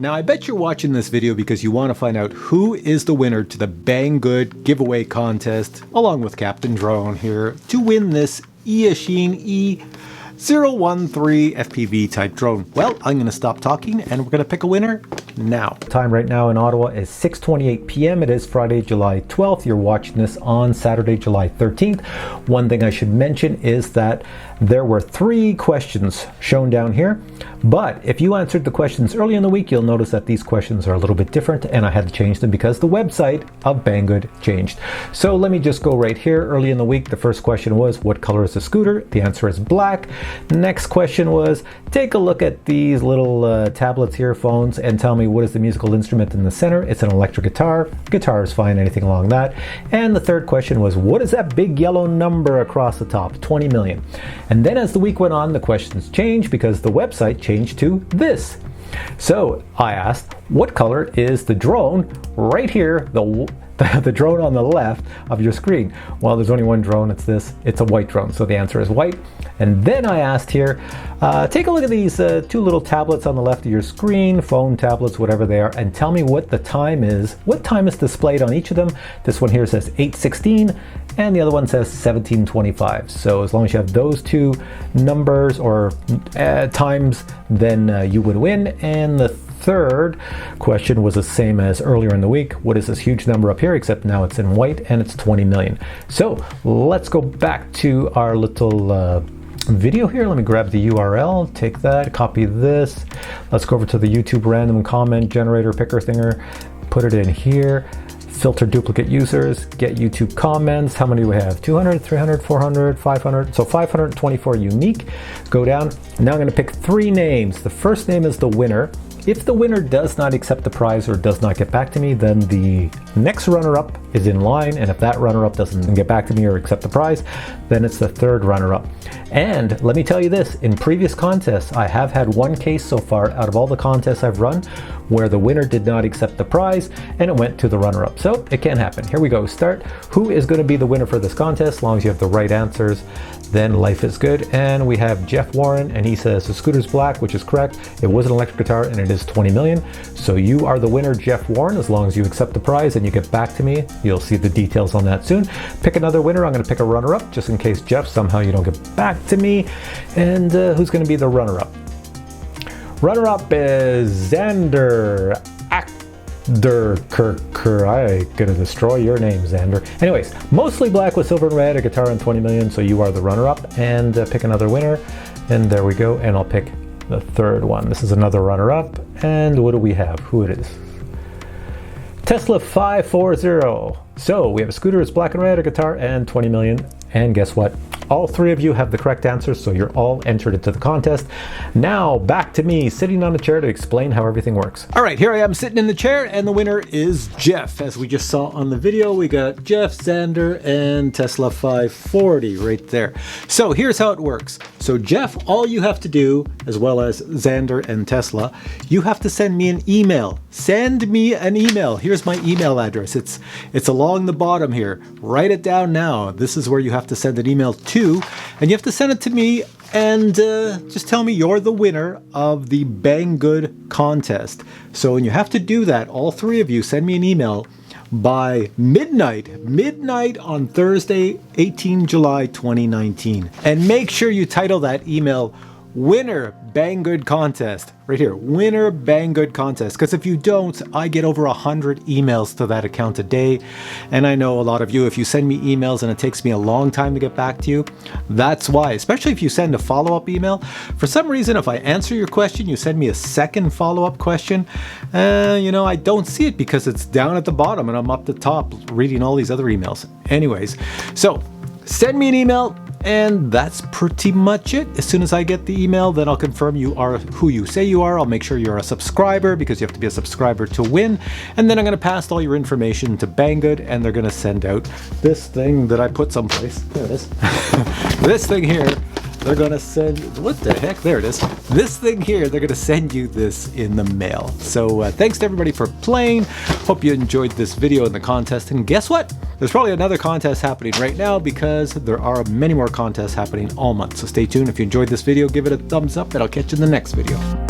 Now I bet you're watching this video because you want to find out who is the winner to the Banggood giveaway contest, along with Captain Drone here, to win this Eachine E013 FPV type drone. Well, I'm going to stop talking and we're going to pick a winner now. Time right now in Ottawa is 6:28 p.m. It is Friday, July 12th. You're watching this on Saturday, July 13th. One thing I should mention is that there were 3 questions shown down here, but if you answered the questions early in the week, you'll notice that these questions are a little bit different, and I had to change them because the website of Banggood changed. So let me just go right here. Early in the week, the first question was, what color is the scooter? The answer is black. Next question was, take a look at these little tablets here, phones, and tell me what is the musical instrument in the center. It's an electric guitar. Guitar is fine, anything along that. And the third question was, what is that big yellow number across the top? 20 million. And then as the week went on, the questions changed because the website changed to this. So I asked, what color is the drone right here, the drone on the left of your screen? Well, there's only one drone, it's this. It's a white drone, so the answer is white. And then I asked here, take a look at these 2 little tablets on the left of your screen, phone, tablets, whatever they are, and tell me what the time is. What time is displayed on each of them? This one here says 8:16, and the other one says 17:25. So as long as you have those 2 numbers or times, then you would win. And the third question was the same as earlier in the week. What is this huge number up here, except now it's in white and it's 20 million. So let's go back to our little video here. Let me grab the URL, take that, copy this. Let's go over to the YouTube random comment generator picker thinger, put it in here. Filter duplicate users, get YouTube comments. How many do we have? 200, 300, 400, 500. So 524 unique. Go down. Now I'm going to pick 3 names. The first name is the winner. If the winner does not accept the prize or does not get back to me, then the next runner-up is in line. And if that runner-up doesn't get back to me or accept the prize, then it's the third runner-up. And let me tell you this, in previous contests, I have had one case so far out of all the contests I've run where the winner did not accept the prize and it went to the runner-up. So it can happen. Here we go. Start. Who is going to be the winner for this contest? As long as you have the right answers, then life is good. And we have Jeff Warren, and he says the scooter's black, which is correct. It was an electric guitar and it is 20 million. So you are the winner, Jeff Warren, as long as you accept the prize and you get back to me. You'll see the details on that soon. Pick another winner. I'm going to pick a runner-up just in case, Jeff, somehow you don't get back to me. And who's going to be the runner-up? Runner-up is Xander Achterkerker. I'm gonna destroy your name, Xander. Anyways, mostly black with silver and red, a guitar and 20 million, so you are the runner-up. And pick another winner. And there we go. And I'll pick the third one. This is another runner-up. And what do we have? Who it is? Tesla 540. So we have a scooter, it's black and red, a guitar, and 20 million. And guess what? All 3 of you have the correct answers, so you're all entered into the contest. Now, back to me, sitting on a chair to explain how everything works. All right, here I am sitting in the chair, and the winner is Jeff. As we just saw on the video, we got Jeff, Xander, and Tesla 540 right there. So here's how it works. So Jeff, all you have to do, as well as Xander and Tesla, you have to send me an email. Send me an email. Here's my email address. It's along the bottom here. Write it down now. This is where you have to send an email to, and you have to send it to me and just tell me you're the winner of the Banggood contest. So when you have to do that, all 3 of you send me an email by midnight on Thursday, 18 July 2019. And make sure you title that email Winner Banggood Contest. Right here, Winner Banggood Contest. Because if you don't, I get over 100 emails to that account a day. And I know a lot of you, if you send me emails and it takes me a long time to get back to you, that's why. Especially if you send a follow-up email. For some reason, if I answer your question, you send me a second follow-up question, I don't see it because it's down at the bottom and I'm up the top reading all these other emails. Anyways, so send me an email. And that's pretty much it. As soon as I get the email, then I'll confirm you are who you say you are. I'll make sure you're a subscriber because you have to be a subscriber to win. And then I'm going to pass all your information to Banggood, and they're going to send out this thing that I put someplace. There it is. This thing here. They're going to send, what the heck? There it is. This thing here, they're going to send you this in the mail. So thanks to everybody for playing. Hope you enjoyed this video in the contest. And guess what? There's probably another contest happening right now because there are many more contests happening all month. So stay tuned. If you enjoyed this video, give it a thumbs up and I'll catch you in the next video.